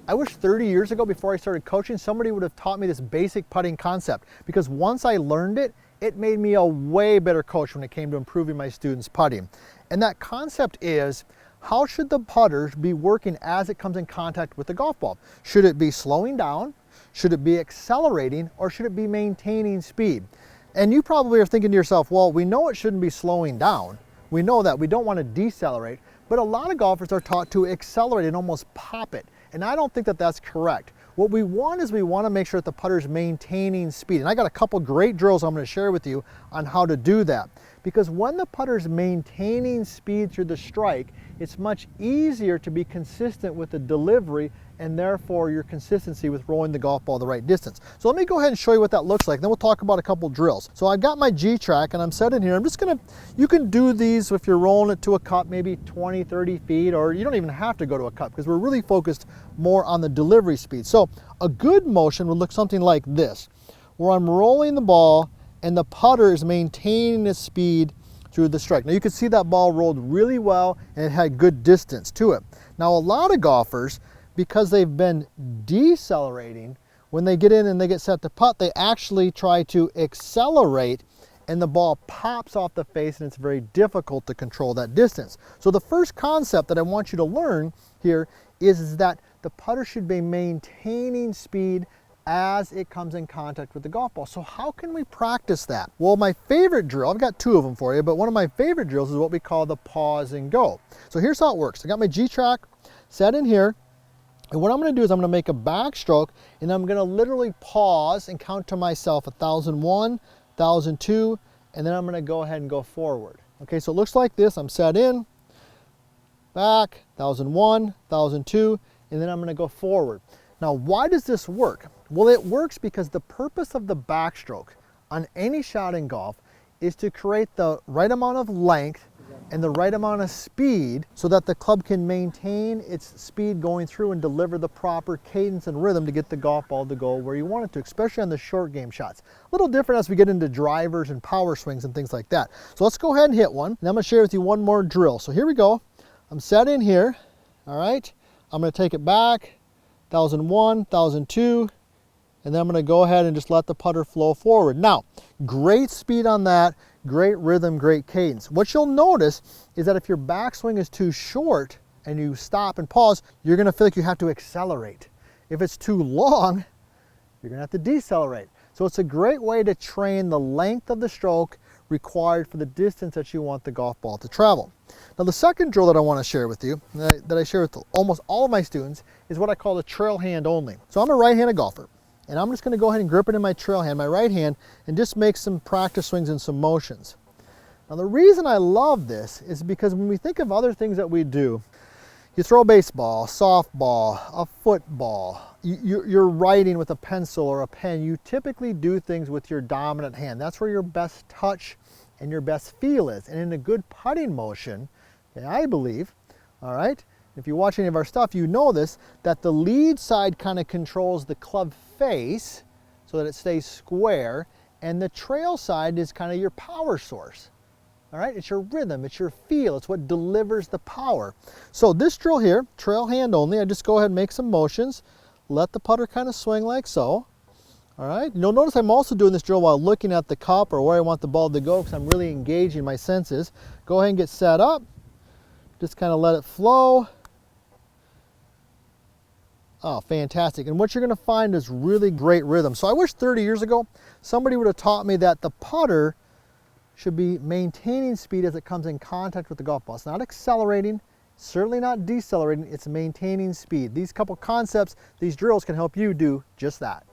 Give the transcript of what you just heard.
I wish 30 years ago, before I started coaching, somebody would have taught me this basic putting concept, because once I learned it, it made me a way better coach when it came to improving my students' putting. And that concept is, how should the putter be working as it comes in contact with the golf ball? Should it be slowing down? Should it be accelerating? Or should it be maintaining speed? And you probably are thinking to yourself, well, we know it shouldn't be slowing down. We know that. We don't want to decelerate. But a lot of golfers are taught to accelerate and almost pop it. And I don't think that that's correct. What we want is, we want to make sure that the putter is maintaining speed. And I got a couple great drills I'm going to share with you on how to do that. Because when the putter is maintaining speed through the strike, it's much easier to be consistent with the delivery, and therefore your consistency with rolling the golf ball the right distance. So let me go ahead and show you what that looks like, then we'll talk about a couple drills. So I've got my G-track and I'm set in here. I'm just gonna, you can do these if you're rolling it to a cup, maybe 20, 30 feet, or you don't even have to go to a cup, because we're really focused more on the delivery speed. So a good motion would look something like this, where I'm rolling the ball and the putter is maintaining its speed through the strike. Now you can see that ball rolled really well and it had good distance to it. Now a lot of golfers, because they've been decelerating, when they get in and they get set to putt, they actually try to accelerate and the ball pops off the face, and it's very difficult to control that distance. So the first concept that I want you to learn here is that the putter should be maintaining speed as it comes in contact with the golf ball. So how can we practice that? Well, my favorite drill, I've got two of them for you, but one of my favorite drills is what we call the pause and go. So here's how it works. I got my G-track set in here, and what I'm going to do is I'm going to make a backstroke, and I'm going to literally pause and count to myself 1,001, 1,002, and then I'm going to go ahead and go forward. Okay, so it looks like this. I'm set in, back, 1,001, 1,002, and then I'm going to go forward. Now, why does this work? Well, it works because the purpose of the backstroke on any shot in golf is to create the right amount of length and the right amount of speed so that the club can maintain its speed going through and deliver the proper cadence and rhythm to get the golf ball to go where you want it to, especially on the short game shots. A little different as we get into drivers and power swings and things like that. So let's go ahead and hit one. And I'm going to share with you one more drill. So here we go. I'm set in here. All right. I'm going to take it back, 1,001, 1,002. And then I'm going to go ahead and just let the putter flow forward. Now, great speed on that, great rhythm, great cadence. What you'll notice is that if your backswing is too short and you stop and pause, you're going to feel like you have to accelerate. If it's too long, you're going to have to decelerate. So it's a great way to train the length of the stroke required for the distance that you want the golf ball to travel. Now the second drill that I want to share with you, that I share with almost all of my students, is what I call the trail hand only. So I'm a right-handed golfer. And I'm just going to go ahead and grip it in my trail hand, my right hand, and just make some practice swings and some motions. Now the reason I love this is because when we think of other things that we do, you throw a baseball, softball, a football, you're writing with a pencil or a pen, you typically do things with your dominant hand. That's where your best touch and your best feel is. And in a good putting motion, I believe, all right, if you watch any of our stuff, you know this, that the lead side kind of controls the club face so that it stays square, and the trail side is kind of your power source. All right, it's your rhythm, it's your feel, it's what delivers the power. So this drill here, trail hand only, I just go ahead and make some motions, let the putter kind of swing like so. All right, you'll notice I'm also doing this drill while looking at the cup or where I want the ball to go, because I'm really engaging my senses. Go ahead and get set up, just kind of let it flow. Oh, fantastic. And what you're going to find is really great rhythm. So I wish 30 years ago somebody would have taught me that the putter should be maintaining speed as it comes in contact with the golf ball. It's not accelerating, certainly not decelerating, it's maintaining speed. These couple concepts, these drills can help you do just that.